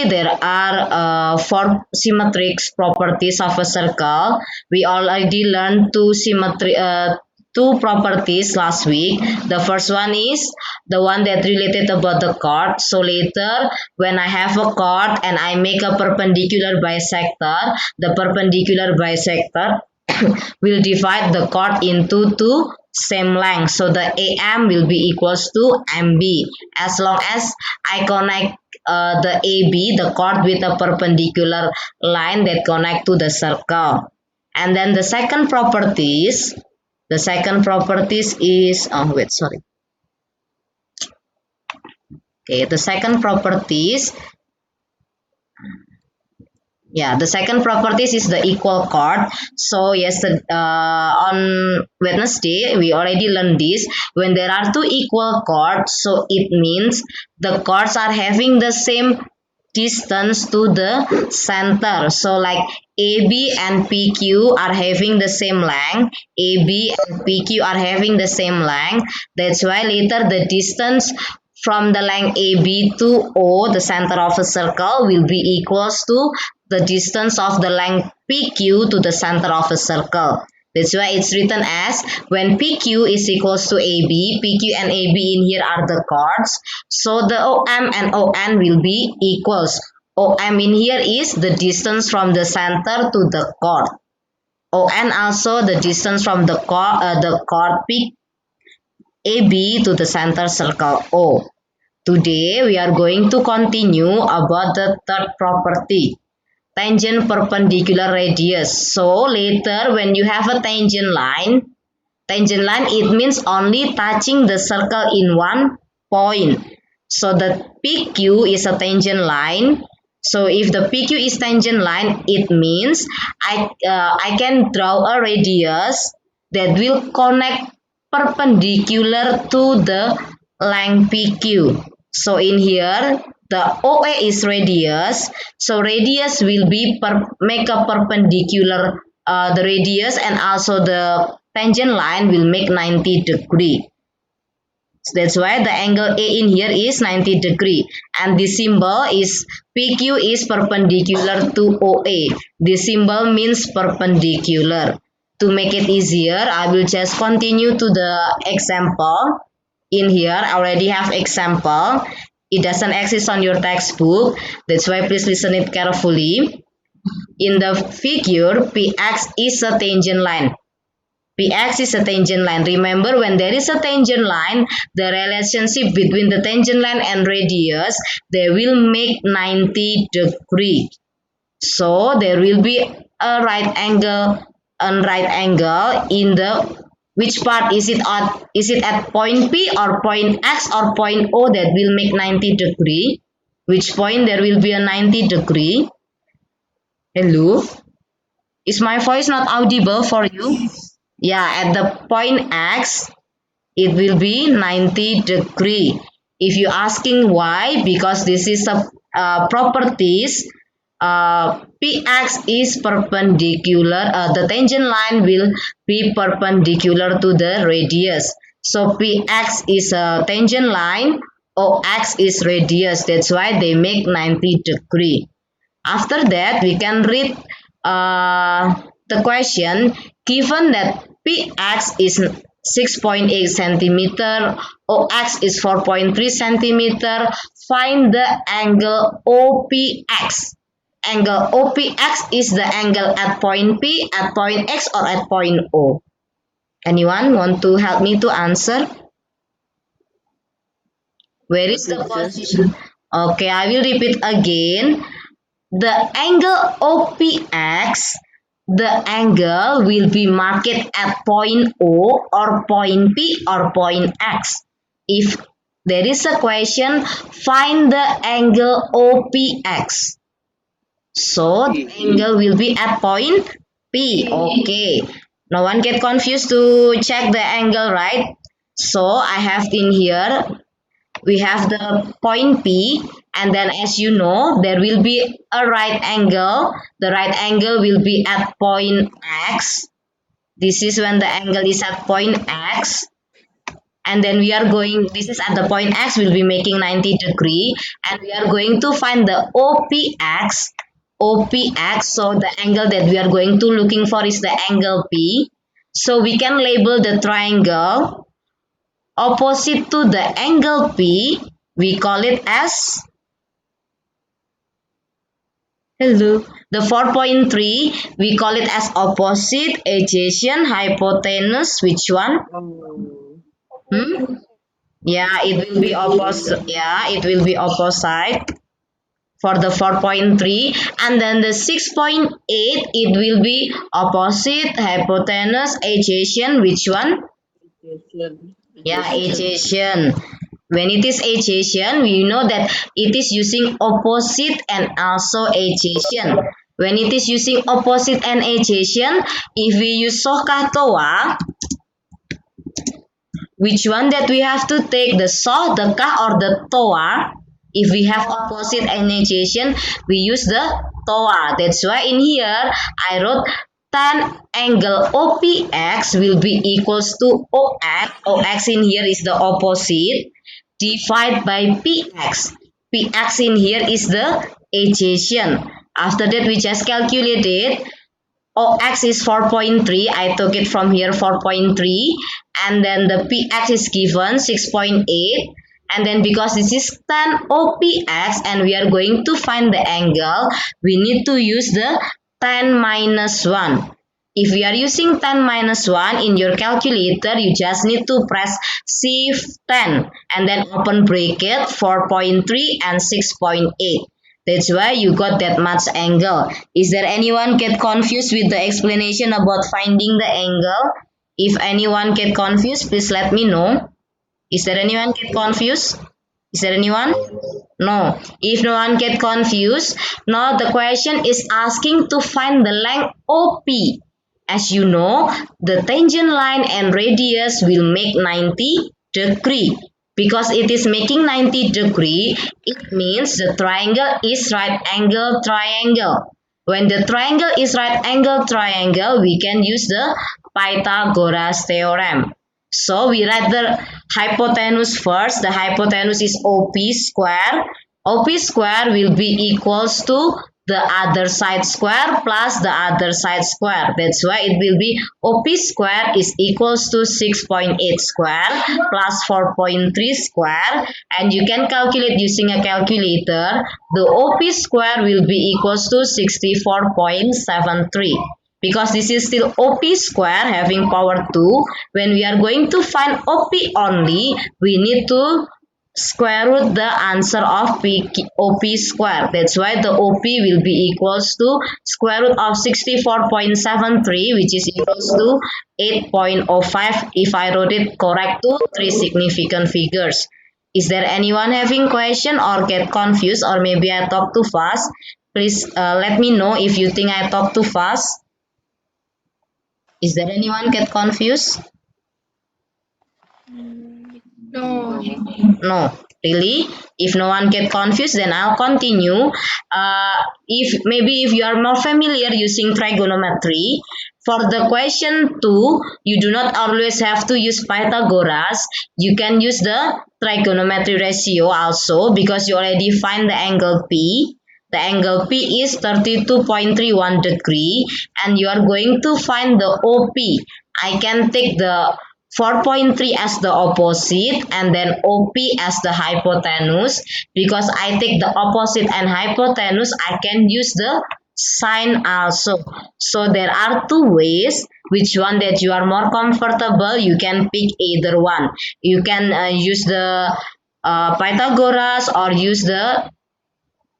there are four symmetric properties of a circle. We already learned two properties last week. The first one is the one that related about the chord. So later, when I have a chord and I make a perpendicular bisector, the perpendicular bisector will divide the chord into two same length. So the AM will be equals to MB. As long as I connect the AB, the chord with a perpendicular line that connect to the circle. And then the second properties is, oh wait, sorry. Okay, the second properties, yeah, the second properties is the equal chord. So yesterday, on Wednesday, we already learned this. When there are two equal chords, so it means the chords are having the same distance to the center. So like AB and PQ are having the same length. AB and PQ are having the same length. That's why later the distance from the length AB to O, the center of a circle, will be equals to the distance of the length PQ to the center of a circle. That's why it's written as when PQ is equals to AB, PQ and AB in here are the chords. So the OM and ON will be equals. OM in here is the distance from the center to the chord. ON also the distance from the chord AB to the center circle O. Today we are going to continue about the third property, tangent perpendicular radius. So later when you have a tangent line it means only touching the circle in one point. So the PQ is a tangent line. So if the PQ is tangent line, it means I can draw a radius that will connect perpendicular to the length PQ. So in here the OA is radius. So radius will be make a perpendicular the radius, and also the tangent line will make 90 degree. So that's why the angle A in here is 90 degree, and the symbol is PQ is perpendicular to OA. The symbol means perpendicular. To make it easier, I will just continue to the example. In here, I already have example. It doesn't exist on your textbook. That's why please listen it carefully. In the figure, PX is a tangent line. PX is a tangent line. Remember, when there is a tangent line, the relationship between the tangent line and radius, they will make 90 degree. So there will be a right angle in the which part is it at point P or point X or point O that will make 90 degree? Which point there will be a 90 degree? Hello? Is my voice not audible for you? Yeah, at the point X, it will be 90 degree. If you're asking why, because this is a properties, PX is perpendicular, the tangent line will be perpendicular to the radius. So PX is a tangent line, OX is radius. That's why they make 90 degree. After that, we can read the question. Given that PX is 6.8 centimeter, OX is 4.3 centimeter, find the angle OPX. Angle OPX is the angle at point P, at point X, or at point O. Anyone want to help me to answer? Where is the position? Okay, I will repeat again. The angle OPX, the angle will be marked at point O or point P or point X. If there is a question, find the angle OPX. So the angle will be at point P. Okay. No one get confused to check the angle, right? So I have in here, we have the point P, and then as you know, there will be a right angle. The right angle will be at point X. This is when the angle is at point X. and then we are going, this is at the point X, we'll be making 90 degree, and we are going to find the OPX. OPX, so the angle that we are going to looking for is the angle P. So we can label the triangle opposite to the angle P. We call it as, hello, the 4.3, we call it as opposite, adjacent, hypotenuse. Which one? Hmm? Yeah, it will be opposite. Yeah, it will be opposite for the 4.3, and then the 6.8, it will be opposite, hypotenuse, adjacent. Which one? Yeah, adjacent. When it is adjacent, we know that it is using opposite and also adjacent. When it is using opposite and adjacent, if we use SOHCAHTOA, which one that we have to take, the SOH, the KAH, or the TOA? If we have opposite and adjacent, we use the TOA. That's why in here I wrote tan angle OPX will be equals to OX. OX in here is the opposite divided by PX. PX in here is the adjacent. After that, we just calculated OX is 4.3. I took it from here 4.3, and then the PX is given 6.8, and then because this is tan OPX and we are going to find the angle, we need to use the tan minus 1. If we are using tan minus 1 in your calculator, you just need to press shift 10 and then open bracket 4.3 and 6.8. That's why you got that much angle. Is there anyone get confused with the explanation about finding the angle? If anyone get confused, please let me know. Is there anyone get confused? Is there anyone? No. If no one get confused, now the question is asking to find the length OP. As you know, the tangent line and radius will make 90 degree. Because it is making 90 degree, it means the triangle is right angle triangle. When the triangle is right angle triangle, we can use the Pythagoras theorem. So we write the hypotenuse first. The hypotenuse is OP square. OP square will be equals to the other side square plus the other side square. That's why it will be OP square is equals to 6.8 square plus 4.3 square, and you can calculate using a calculator. The OP square will be equals to 64.73. Because this is still OP square having power 2, when we are going to find OP only, we need to square root the answer of OP square. That's why the OP will be equals to square root of 64.73, which is equals to 8.05 if I wrote it correct to 3 significant figures. Is there anyone having question or get confused, or maybe I talk too fast? Please let me know if you think I talk too fast. Is there anyone get confused? No. No, really? If no one get confused, then I'll continue. If you are more familiar using trigonometry, for the question 2, you do not always have to use Pythagoras. You can use the trigonometry ratio also, because you already find the angle P. The angle P is 32.31 degree, and you are going to find the OP. I can take the 4.3 as the opposite and then OP as the hypotenuse. Because I take the opposite and hypotenuse, I can use the sine also. So there are two ways. Which one that you are more comfortable, you can pick either one. You can use the Pythagoras or use the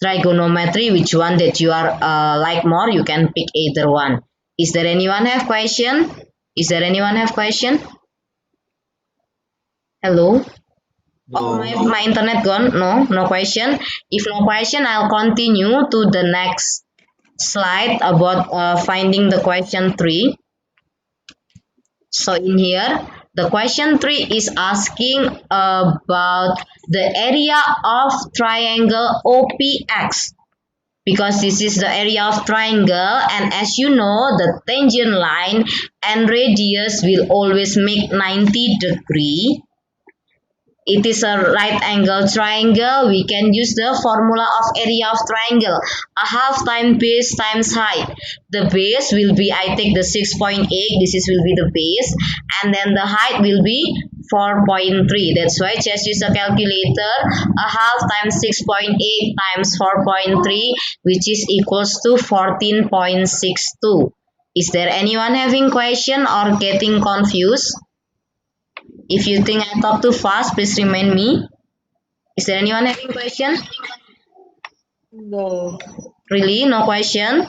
trigonometry. Which one that you are like more, you can pick either one. Is there anyone have question? Is there anyone have question? Hello? Oh, my internet gone? No, no question. If no question, I'll continue to the next slide about finding the question 3. So in here, the question 3 is asking about the area of triangle OPX. Because this is the area of triangle, and as you know, the tangent line and radius will always make 90 degree. it is a right angle triangle, we can use the formula of area of triangle. A half times base times height. The base will be, I take the 6.8, this is will be the base, and then the height will be 4.3. That's why just use a calculator. A half times 6.8 times 4.3, which is equals to 14.62. Is there anyone having question or getting confused? If you think I talk too fast, please remind me. Is there anyone having question? No. Really? No question?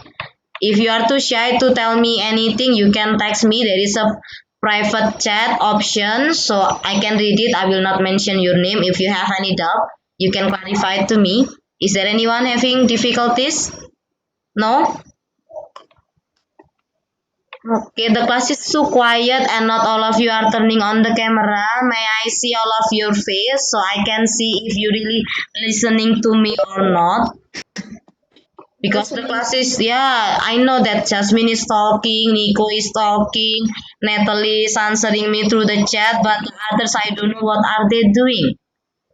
If you are too shy to tell me anything, you can text me. There is a private chat option, so I can read it. I will not mention your name. If you have any doubt, you can clarify to me. Is there anyone having difficulties? No? Okay, the class is so quiet and not all of you are turning on the camera. May I see all of your face so I can see if you really listening to me or not? Because the class is, yeah, I know that Jasmine is talking, Nico is talking, Natalie is answering me through the chat, but the others I don't know what are they doing.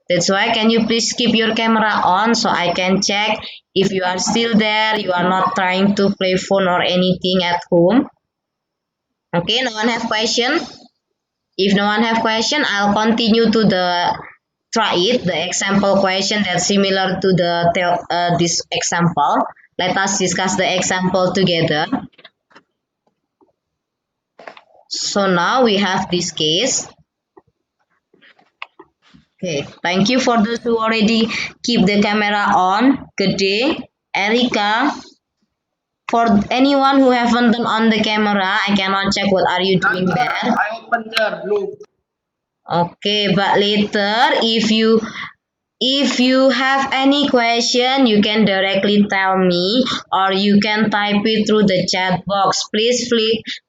That's why can you please keep your camera on so I can check if you are still there, you are not trying to play phone or anything at home. Okay, no one have question? If no one have question, I'll continue to the try it, the example question that's similar to this example. Let us discuss the example together. So now we have this case. Okay, thank you for those who already keep the camera on. Good day, Erika. For anyone who haven't turned on the camera, I cannot check what are you doing there. I open the blue. Okay, but later if you have any question, you can directly tell me or you can type it through the chat box. Please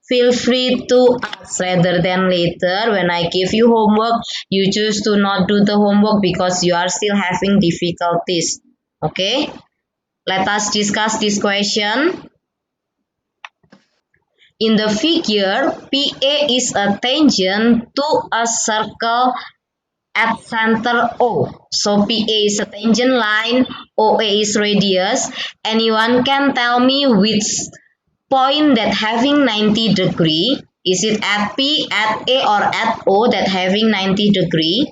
feel free to ask rather than later when I give you homework, you choose to not do the homework because you are still having difficulties. Okay, let us discuss this question. In the figure, PA is a tangent to a circle at center O. So PA is a tangent line, OA is radius. Anyone can tell me which point that having 90 degree? Is it at P, at A or at O that having 90 degree?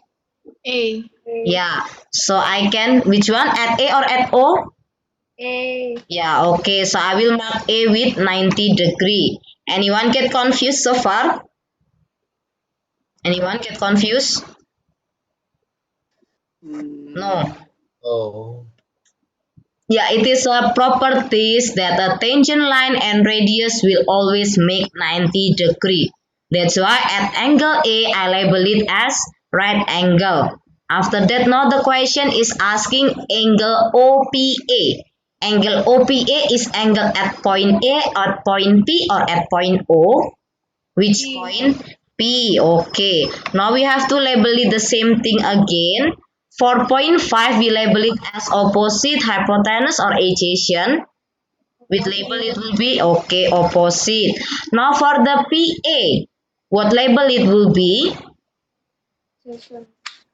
A. Yeah. So I can, which one? At A or at O? A. Yeah, okay. So I will mark A with 90 degree. Anyone get confused so far? Anyone get confused? No. Oh. Yeah, it is a properties that a tangent line and radius will always make 90 degree. That's why at angle A, I label it as right angle. After that, now the question is asking angle OPA. Angle OPA is angle at point A, at point P, or at point O. Which P. point? P. Okay. Now we have to label it the same thing again. 4.5 we label it as opposite, hypotenuse or adjacent. With label it will be okay opposite. Now for the PA, what label it will be?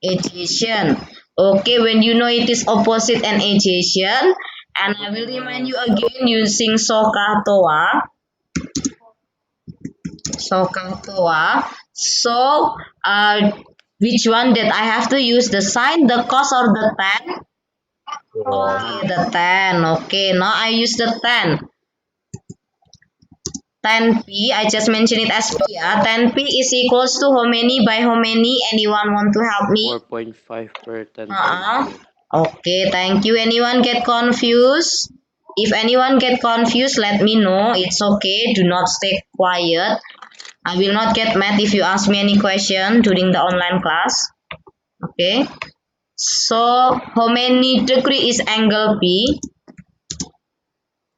Adjacent. Okay, when you know it is opposite and adjacent, and I will remind you again using SOHCAHTOA. So, which one that I have to use? The sine, the cos, or the tan? Okay, the tan. Okay, now I use the tan. Tan P, I just mentioned it as P. Tan P is equals to how many by how many? Anyone want to help me? 4.5 per 10 Uh-uh. Okay, thank you. Anyone get confused? If anyone get confused, let me know. It's okay. Do not stay quiet. I will not get mad if you ask me any question during the online class. Okay. So, how many degree is angle P?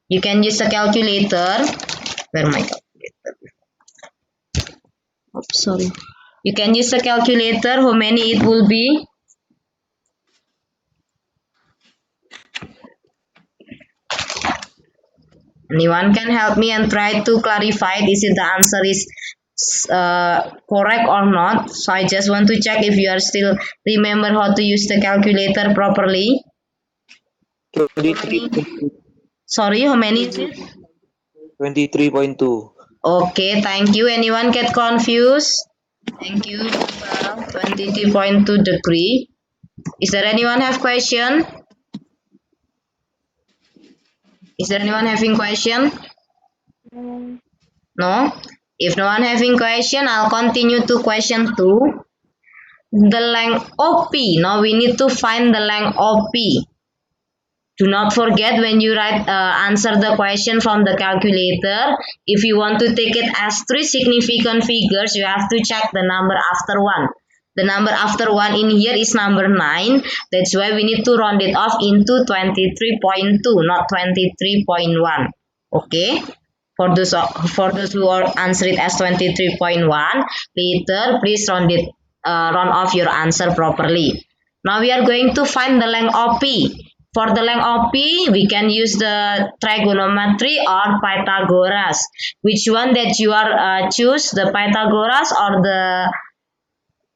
You can use a calculator. Where my calculator? Oh, sorry. You can use a calculator. How many it will be? Anyone can help me and try to clarify. This is the answer is correct or not. So I just want to check if you are still remember how to use the calculator properly. 23, Sorry, how many is it? 23.2. Okay, thank you. Anyone get confused? Thank you. 22.2 degree. Is there anyone have question? Is there anyone having question? No? If no one having question, I'll continue to question 2. The length OP. Now we need to find the length OP. Do not forget when you write answer the question from the calculator. If you want to take it as 3 significant figures, you have to check the number after 1. The number after 1 in here is number 9. That's why we need to round it off into 23.2, not 23.1. Okay? For those who are answer it as 23.1, later please round off your answer properly. Now we are going to find the length OP. For the length OP, we can use the trigonometry or Pythagoras. Which one that you are choose, the Pythagoras or the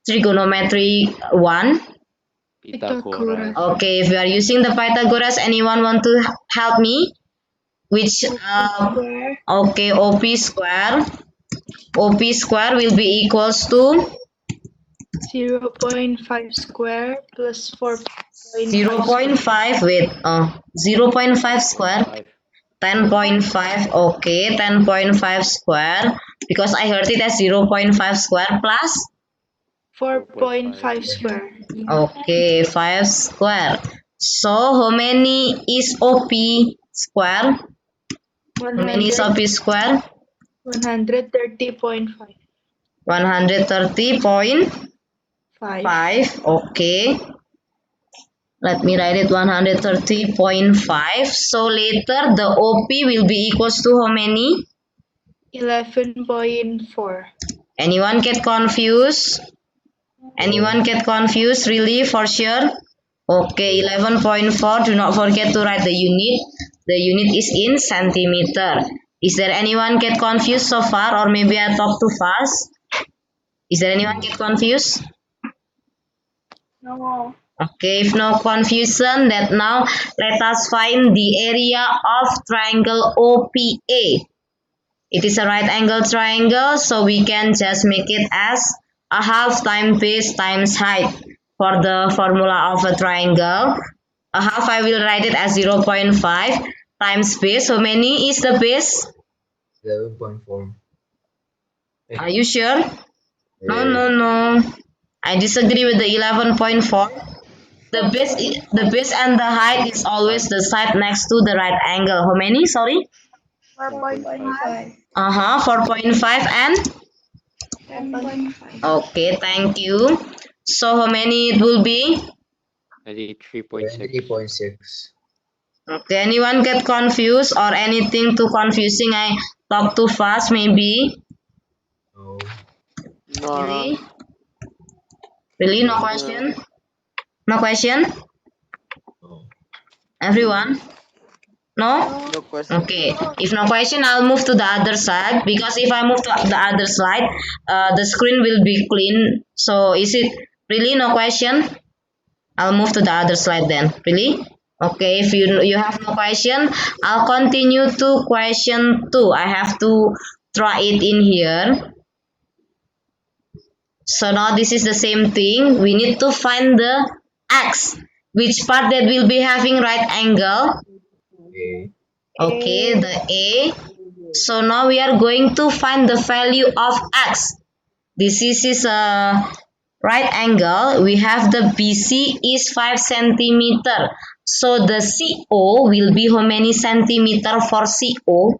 trigonometry one? Pythagoras. Okay, if you are using the Pythagoras, anyone want to help me? Which okay, OP square. OP square will be equals to 0.5 square plus 4.5 0.5. Wait, 0.5 square. 10.5. Okay, 10.5 square, because I heard it as 0.5 square plus 4.5 square. okay 5 square. So how many is OP square? How many is OP square? 130.5. 130.5. Okay, let me write it 130.5. So later the OP will be equals to how many? 11.4. Anyone get confused? Anyone get confused? Really, for sure? Okay, 11.4. Do not forget to write the unit. The unit is in centimeter. Is there anyone get confused so far, or maybe I talk too fast? Is there anyone get confused? No. Okay, if no confusion, that now let us find the area of triangle OPA. It is a right angle triangle, so we can just make it as a half times base times height. For the formula of a triangle, a half I will write it as 0.5 times base. How many is the base? 11.4. Are you sure? No. I disagree with the 11.4. The base and the height is always the side next to the right angle. How many? Sorry? 4.5. 4.5 and 10.5. okay, thank you. So how many it will be? 23.6. Okay, anyone get confused or anything too confusing? I talk too fast maybe? No. Really? Really no question? No question? No. Everyone? No? No question. Okay, if no question, I'll move to the other side, because if I move to the other side, the screen will be clean. So is it really no question? I'll move to the other slide then. Really? Okay, if you have no question, I'll continue to question 2. I have to try it in here. So now this is the same thing. We need to find the x. Which part that will be having right angle? Okay. Okay, the A. So now we are going to find the value of x. This is a right angle. We have the BC is 5 centimeter. So the CO will be how many centimeter for CO?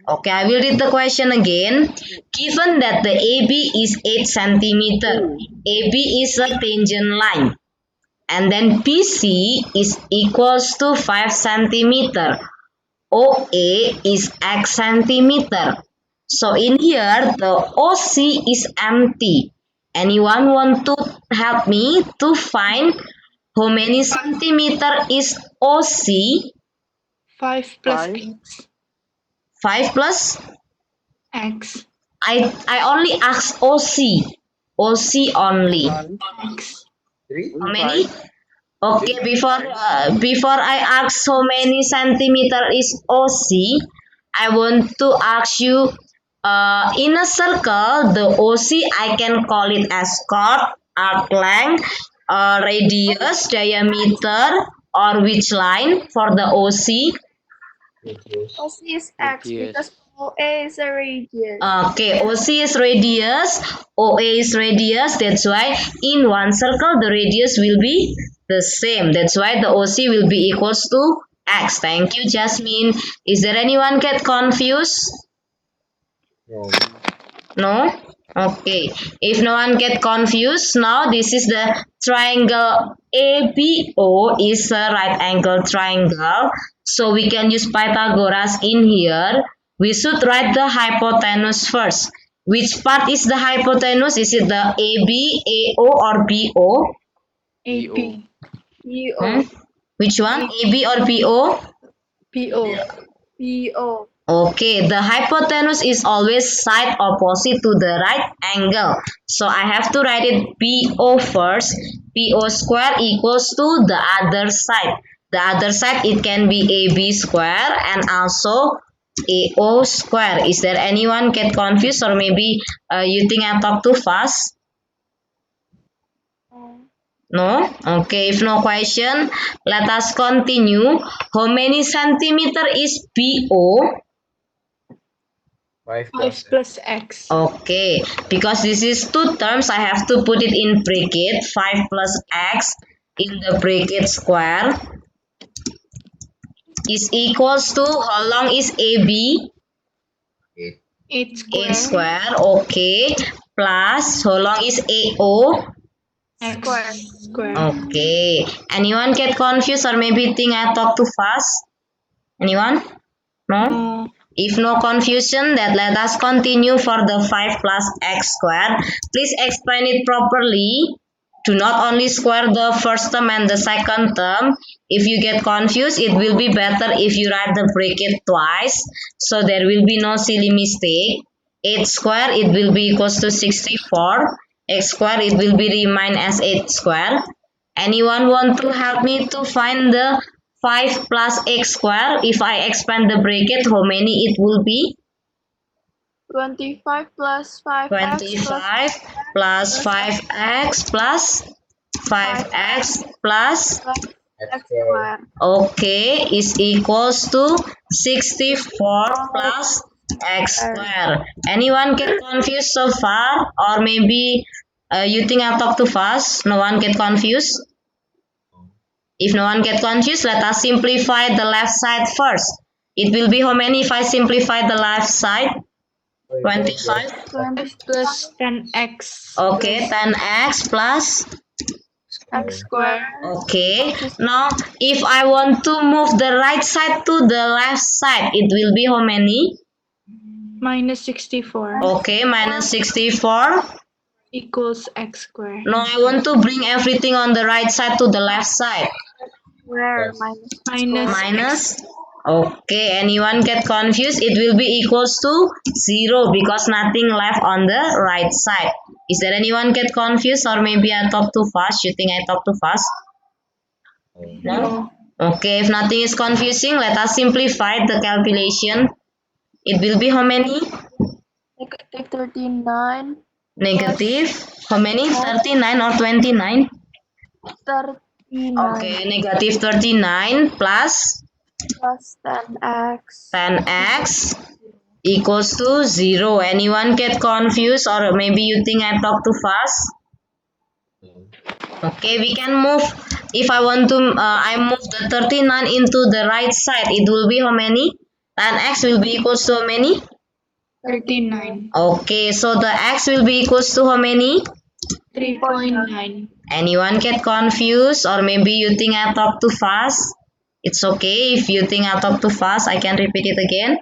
Okay, I will read the question again. Given that the AB is 8 centimeter, AB is a tangent line, and then BC is equals to 5 centimeter. OA is x centimeter. So in here, the OC is empty. Anyone want to help me to find how many centimeter is OC? 5 plus 8. 5 plus X. I only ask OC. OC only. X. 3? How many? Okay, before I ask how many centimeter is OC, I want to ask you in a circle the OC I can call it as chord, arc length, radius, diameter, or which line for the OC? Radius. OC is X because OA is a radius. Okay, OC is radius, OA is radius. That's why in one circle the radius will be the same. That's why the OC will be equals to X. Thank you, Jasmine. Is there anyone get confused? No. No? Okay. If no one get confused, now this is the triangle ABO is a right angle triangle. So we can use Pythagoras in here. We should write the hypotenuse first. Which part is the hypotenuse? Is it the AB, AO or BO? AP. PO. Hmm? Which one? AB or BO? PO. PO. Okay, the hypotenuse is always side opposite to the right angle. So I have to write it PO first. PO square equals to the other side. The other side it can be AB square and also AO square. Is there anyone get confused or maybe you think I talk too fast? No? Okay, if no question, let us continue. How many centimeter is PO? 5 5 plus plus X. Okay, because this is two terms, I have to put it in bracket. 5 plus x in the bracket square is equals to how long is AB? 8. 8 square. 8 square. Okay, plus how long is AO? X square. Okay, anyone get confused or maybe think I talk too fast? Anyone? No? No. If no confusion, then let us continue for the 5 plus x square. Please explain it properly. Do not only square the first term and the second term. If you get confused, it will be better if you write the bracket twice. So there will be no silly mistake. 8 square, it will be equals to 64. X square, it will be remain as 8 square. Anyone want to help me to find the 5 plus x square? If I expand the bracket, how many it will be? 25 plus 5X 25 plus 5x plus 5x plus X X square. square. okay is equals to 64 plus x square. Anyone get confused so far or maybe you think I talk too fast? No one get confused? If no one get confused, let us simplify the left side first. It will be how many if I simplify the left side? 25. 20 plus 10X. Okay, 10x plus. X square. Okay. Now, if I want to move the right side to the left side, it will be how many? Minus 64. Okay, minus 64. Equals X square. Now, I want to bring everything on the right side to the left side. Where? Minus. Minus. Okay, anyone get confused? It will be equals to 0 because nothing left on the right side. Is there anyone get confused or maybe I talk too fast? You think I talk too fast? No? Okay, if nothing is confusing, let us simplify the calculation. It will be how many? Negative 39. Negative. How many? 39 or 29? 39 Okay, negative 39 plus plus 10X. 10x equals to 0. Anyone get confused or maybe you think I talk too fast? Okay, we can move. If I want to, I move the 39 into the right side. It will be how many? 10x will be equals to how many? 39. Okay, so the x will be equals to how many? 3.9. Anyone get confused or maybe you think I talk too fast? It's okay if you think I talk too fast. I can repeat it again.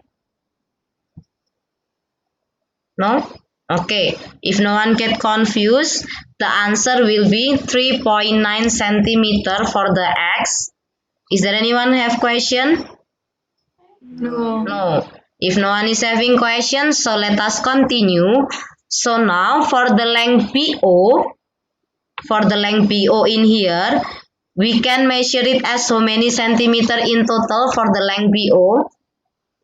No? Okay. If no one get confused, the answer will be 3.9 centimeter for the x. Is there anyone have question? No. No. If no one is having questions, so let us continue. So now for the length BO in here, we can measure it as so many centimeter in total for the length BO.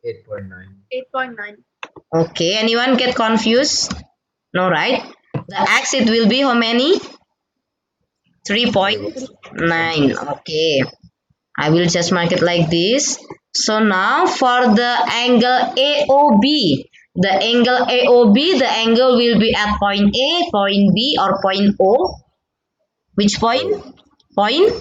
8.9. 8.9. Okay, anyone get confused? No, right? The x it will be how many? 3.9. Okay, I will just mark it like this. So now for the angle AOB, the angle AOB, the angle will be at point A, point B, or point O. Which point? Point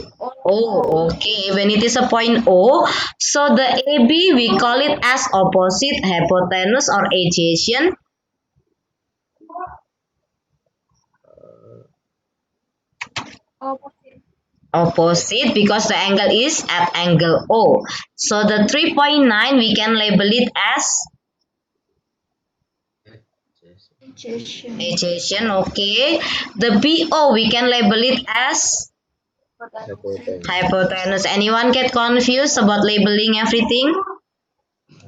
O. Okay, when it is a point O, so the AB we call it as opposite, hypotenuse, or adjacent. Opposite. Opposite because the angle is at angle O. So the 3.9 we can label it as Adjacent. adjacent. Okay. The BO we can label it as Hypotenuse. hypotenuse. Anyone get confused about labeling everything?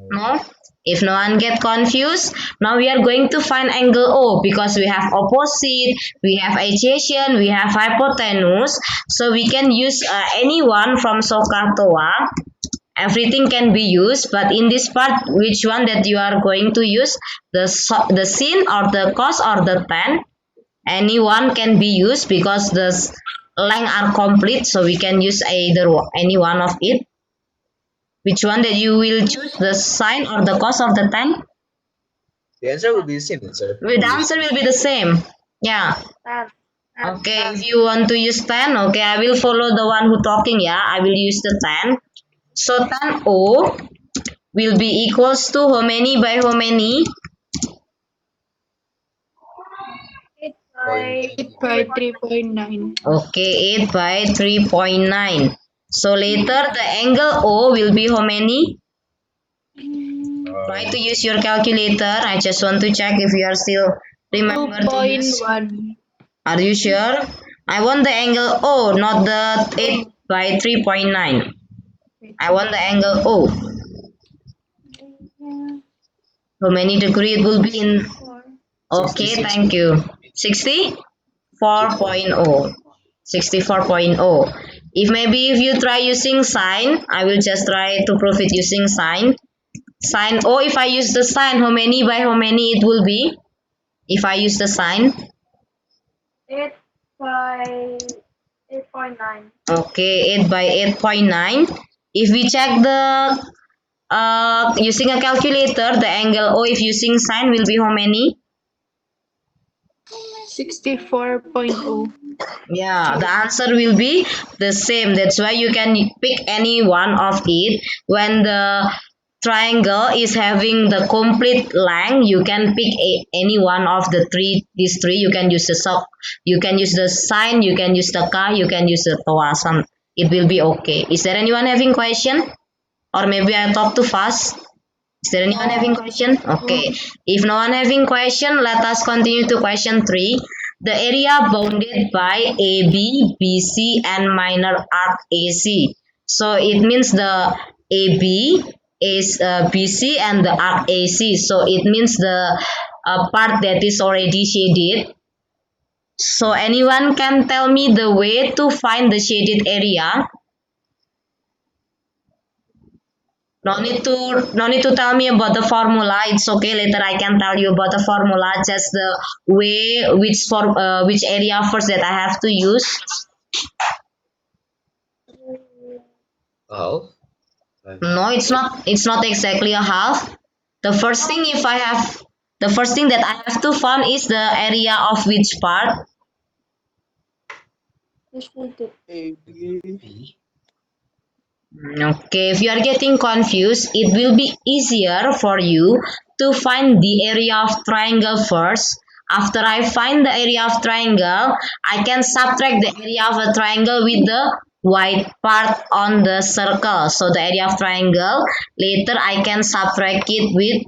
No? If no one get confused, now we are going to find angle O because we have opposite, we have adjacent, we have hypotenuse. So we can use any one from SOHCAHTOA. Everything can be used, but in this part, which one that you are going to use? The sin or the cos or the tan? Any one can be used because the length are complete, so we can use any one of it. Which one that you will choose, the sine or the cos of the tan? The answer will be the same, sir. The answer will be the same. Yeah. Tan. Okay, if you want to use tan, okay, I will follow the one who talking. Yeah, I will use the tan. So tan O will be equals to how many by how many? 8 by 8 by 3.9. Okay, 8 by 3.9. So later the angle O will be how many? Try to use your calculator. I just want to check if you are still remember to use. 2.1. Are you sure? I want the angle O, not the 8 by 3.9. I want the angle O. How many degree it will be in? 4. Okay, thank you. 64.0. 64.0. If you try using sine, I will just try to prove it using sine. Sine O, if I use the sine, how many by how many it will be? If I use the sine. 8 by 8.9. Okay, 8 by 8.9. If we check the using a calculator, the angle O if using sine will be how many? 64.0. Yeah, the answer will be the same. That's why you can pick any one of it. When the triangle is having the complete length, you can pick any one of the three. These three, you can use the you can use the sine, you can use the ka, you can use the toa. It will be okay. Is there anyone having question? Or maybe I talk too fast? Is there anyone having question? Okay. If no one having question, let us continue to question 3. The area bounded by AB, BC and minor arc AC. So it means the AB is BC and the arc AC. So it means the part that is already shaded. So anyone can tell me the way to find the shaded area? No need to tell me about the formula. It's okay. Later I can tell you about the formula. Just the way which area first that I have to use. Oh. No, it's not. It's not exactly a half. The first thing that I have to find is the area of which part. Okay, if you are getting confused, it will be easier for you to find the area of triangle first. After I find the area of triangle, I can subtract the area of a triangle with the white part on the circle. So the area of triangle, later I can subtract it with,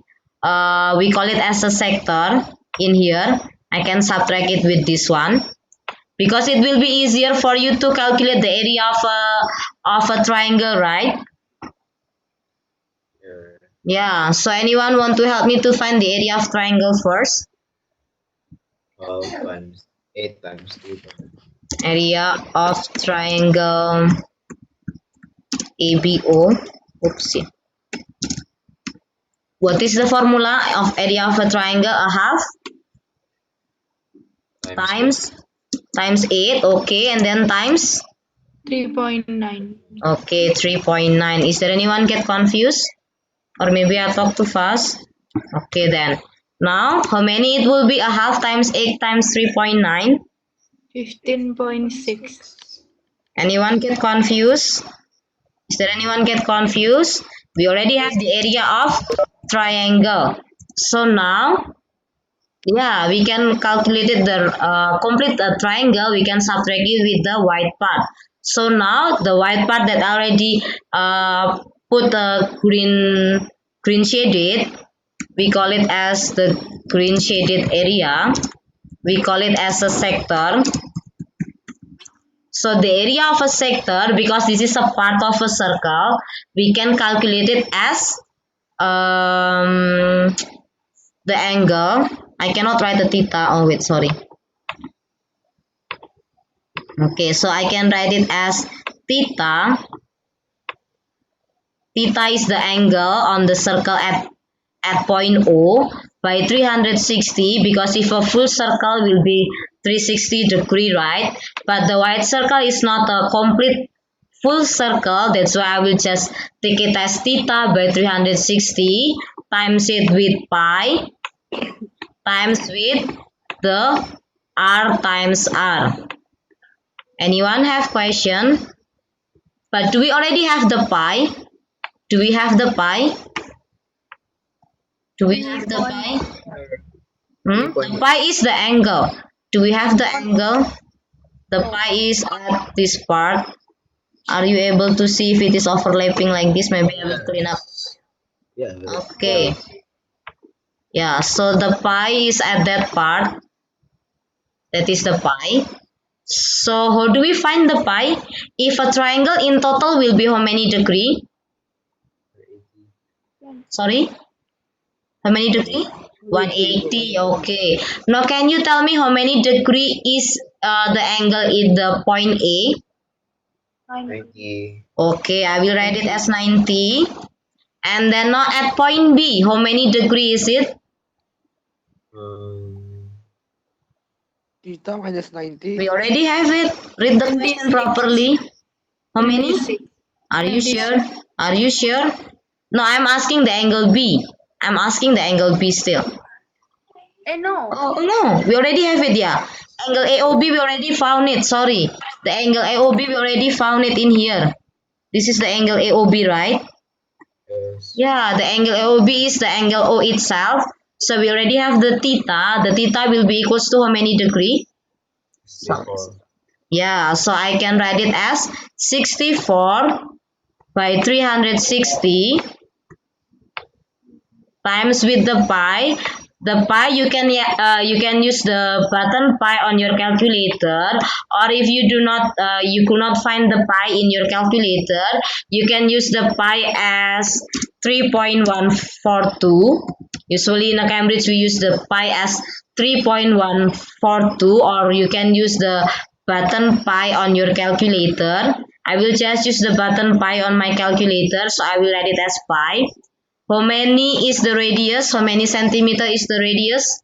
we call it as a sector in here. I can subtract it with this one because it will be easier for you to calculate the area of a triangle, right? Yeah. Yeah, so anyone want to help me to find the area of triangle first? 12 times 8 times 2. Area of triangle ABO. Oopsie. What is the formula of area of a triangle? A half Times times 8. Okay, and then times. 3.9. Okay, 3.9. Is there anyone get confused? Or maybe I talk too fast? Okay, then. Now, how many it will be? A half times 8 times 3.9. 15.6. Anyone get confused? Is there anyone get confused? We already have the area of triangle. So now, yeah, we can calculate it the complete triangle. We can subtract it with the white part. So now the white part that already put a green shaded, we call it as the green shaded area. We call it as a sector. So the area of a sector, because this is a part of a circle, we can calculate it as um, the angle. I cannot write the theta. Oh wait, sorry. Okay, so I can write it as theta. Theta is the angle on the circle at point O by 360, because if a full circle will be 360-degree, right? But the white circle is not a complete full circle. That's why I will just take it as theta by 360 times it with pi times with the r times r. Anyone have question? But do we already have the pi? Do we have the pi? Do we have the pi? The pi is the angle. Do we have the angle? The pi is at this part. Are you able to see if it is overlapping like this? Maybe I will clean up. Yeah. Okay. Yeah, so the pi is at that part. That is the pi. So how do we find the pi? If a triangle in total will be how many degree? Sorry? How many degree? 180. Okay. Now can you tell me how many degree is the angle in the point A? 90. Okay, I will write it as 90. And then now at point B, how many degree is it? Theta minus 90. We already have it. Read the question properly. How many? 26. Are you sure? Are you sure? No, I'm asking the angle B. I'm asking the angle B still. No. Oh no, we already have it, yeah. Angle AOB, we already found it. Sorry. The angle AOB, we already found it in here. This is the angle AOB, right? Yes. Yeah, the angle AOB is the angle O itself. So we already have the theta. The theta will be equals to how many degree? 64. Yeah, so I can write it as 64 by 360 times with the pi. The pi you can use the button pi on your calculator, or if you do not you could not find the pi in your calculator, you can use the pi as 3.142. Usually in a Cambridge we use the pi as 3.142, or you can use the button pi on your calculator. I will just use the button pi on my calculator, so I will write it as pi. How many is the radius? How many centimeter is the radius?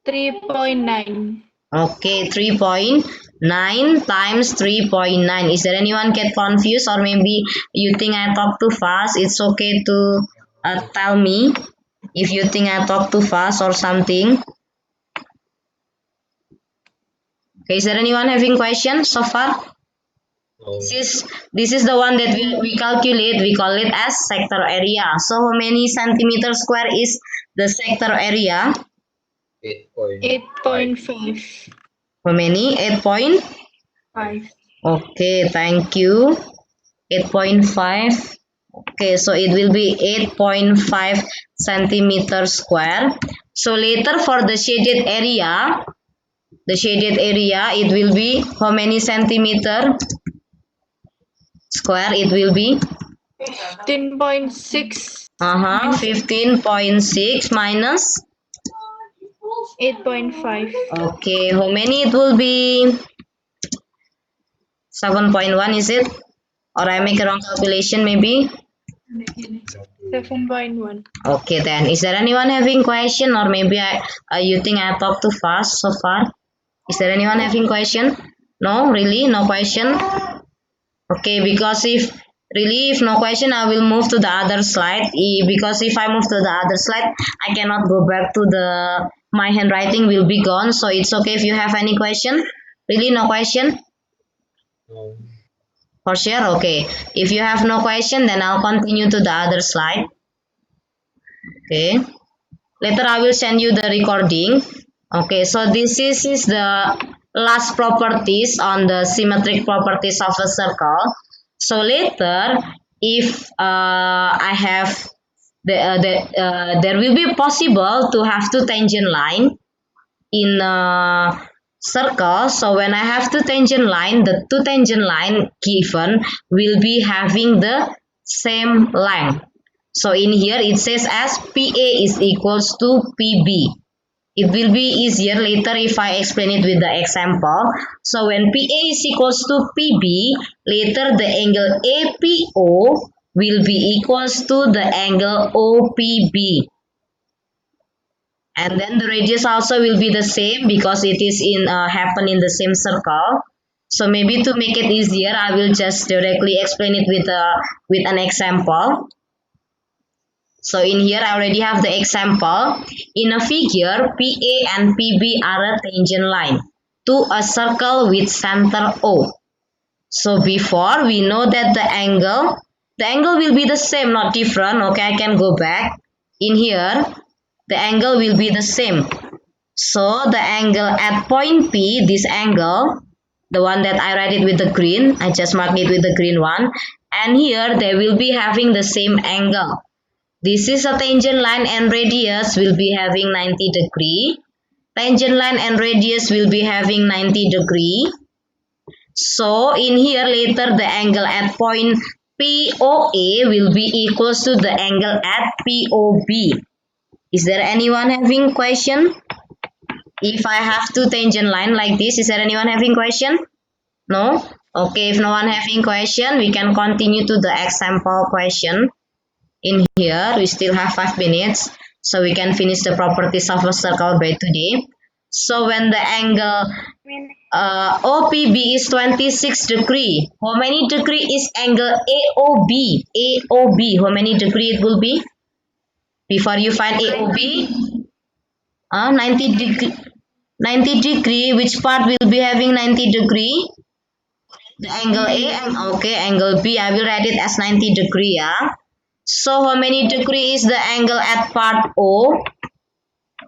3.9. Okay, 3.9 times 3.9. Is there anyone get confused, or maybe you think I talk too fast? It's okay to tell me if you think I talk too fast or something. Okay, is there anyone having question so far? No. This is the one that we calculate. We call it as sector area. So how many centimeter square is the sector area? 8.5. How many? 8 5. Okay, thank you. 8.5. Okay, so it will be 8.5 centimeter square. So later for the shaded area, it will be how many centimeter square? It will be 15.6. 15.6 minus. 8.5. Okay, how many it will be? 7.1 is it? Or I make a wrong calculation maybe? 7.1. Okay then. Is there anyone having question, or maybe you think I talked too fast so far? Is there anyone having question? No, really? No question? Okay, because if no question, I will move to the other slide. Because if I move to the other slide, I cannot go back to my handwriting will be gone. So it's okay if you have any question. Really, no question? No. For sure? Okay. If you have no question, then I'll continue to the other slide. Okay. Later I will send you the recording. Okay, so this is the last properties on the symmetric properties of a circle. So later, if I have there will be possible to have two tangent line in a circle. So when I have two tangent line, the two tangent line given will be having the same length. So in here it says as PA is equals to PB. It will be easier later if I explain it with the example. So when PA is equals to PB, later the angle APO will be equals to the angle OPB. And then the radius also will be the same because it is in happen in the same circle. So maybe to make it easier, I will just directly explain it with an example. So in here I already have the example. In a figure, PA and PB are a tangent line to a circle with center O. So before we know that the angle will be the same, not different. Okay, I can go back. In here, the angle will be the same. So the angle at point P, this angle, the one that I write it with the green, I just mark it with the green one. And here they will be having the same angle. This is a tangent line and radius will be having 90 degree. Tangent line and radius will be having 90 degree. So in here later the angle at point POA will be equals to the angle at POB. Is there anyone having question? If I have two tangent line like this, is there anyone having question? No? Okay, if no one having question, we can continue to the example question. In here, we still have 5 minutes, so we can finish the properties of a circle by today. So when the angle OPB is 26 degree, how many degree is angle AOB? AOB, how many degree it will be? Before you find AOB, 90 degree. 90 degree, which part will be having 90 degree? The angle A, and okay, angle B, I will write it as 90 degree, yeah. So how many degree is the angle at part O?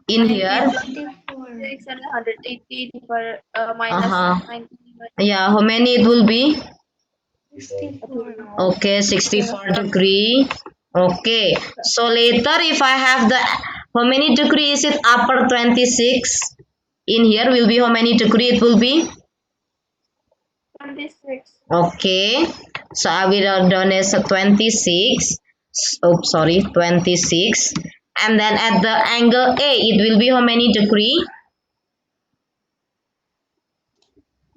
In here, 680 minus uh-huh. 90. Yeah, how many it will be? 64. Okay, 64 degree. Okay, so later if I have the, how many degree is it? Upper 26. In here will be how many degree it will be? 26. Okay, so I will write down as a 26. Oh, sorry, 26. And then at the angle A, it will be how many degree?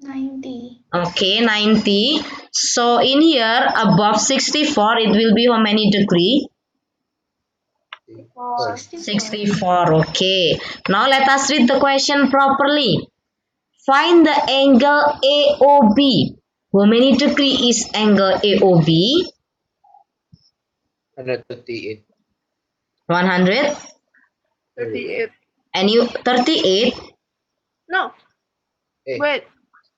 90. Okay, 90. So in here, above 64, it will be how many degree? 64. Okay. Now let us read the question properly. Find the angle AOB. How many degree is angle AOB? 138. 100? 38. And you 38? No, Eh, wait.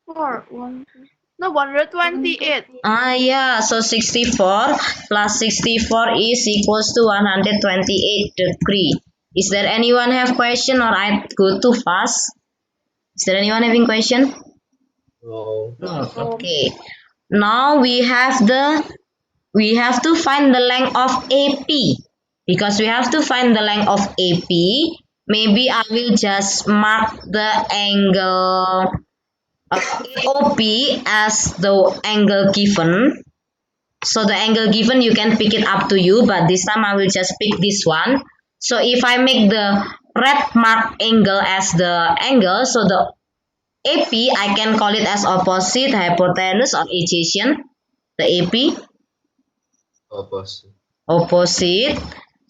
128. Yeah, so 64 plus 64 is equals to 128 degree. Is there anyone have question, or I go too fast? Is there anyone having question? no. No. Okay. Now we have to find the length of AP. Because we have to find the length of AP, maybe I will just mark the angle AOP as the angle given. So the angle given you can pick it up to you, but this time I will just pick this one. So if I make the red mark angle as the angle, so the AP I can call it as opposite, hypotenuse or adjacent. The AP Opposite. opposite,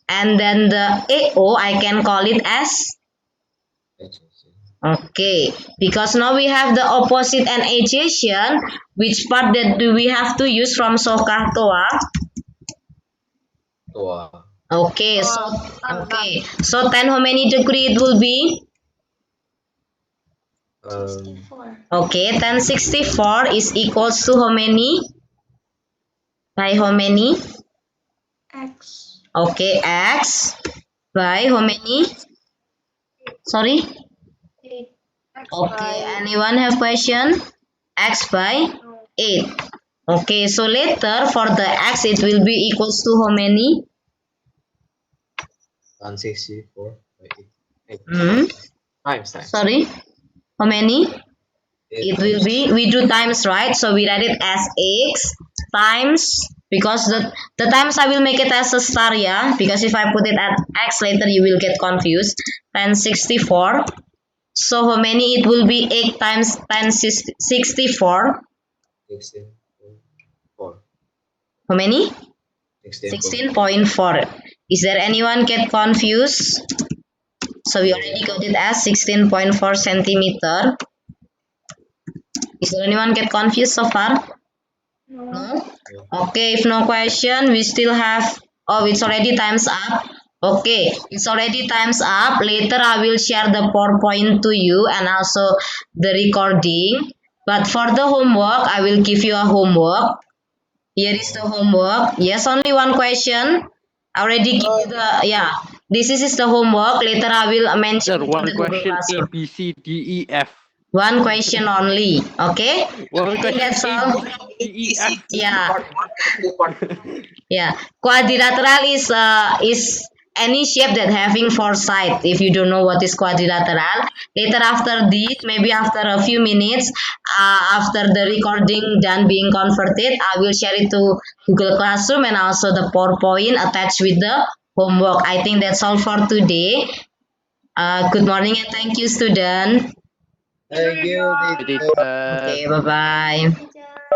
and then the AO I can call it as Adjacent. okay, because now we have the opposite and adjacent. Which part that do we have to use from Soka Toa? Toa. Okay, so 10 how many degree it will be? 64. Okay, 1064 is equals to how many? By how many? X. Okay, x by how many? Sorry? 8. Okay, anyone have question? X by 8. Okay, so later for the x it will be equals to how many? 164 by 8. Hmm? Times. Sorry? How many? It will times. be, we do times, right? So we write it as x times, because the times I will make it as a star, yeah? Because if I put it at x later, you will get confused. 1064. So how many it will be? 8 times 1064. 16.4. How many? 16. 16.4. Is there anyone get confused? So we already got it as 16.4 centimeter. Is there anyone get confused so far? No? Okay, if no question, we still have, oh, it's already times up. Okay, it's already times up. Later, I will share the PowerPoint to you and also the recording. But for the homework, I will give you a homework. Here is the homework. Yes, only one question. I already give you the, yeah. This is the homework. Later, I will mention Sir, it in one the Google question A, Classroom. B, C, D, E, F. One question only. Okay? One I think question that's A, all. B, C, D, E, F. Yeah. Yeah, quadrilateral is any shape that having four sides. If you don't know what is quadrilateral, later after this, maybe after a few minutes, after the recording done being converted, I will share it to Google Classroom and also the PowerPoint attached with the homework. I think that's all for today. Good morning and thank you, student. Thank you, Jadi, teacher. Okay, bye bye.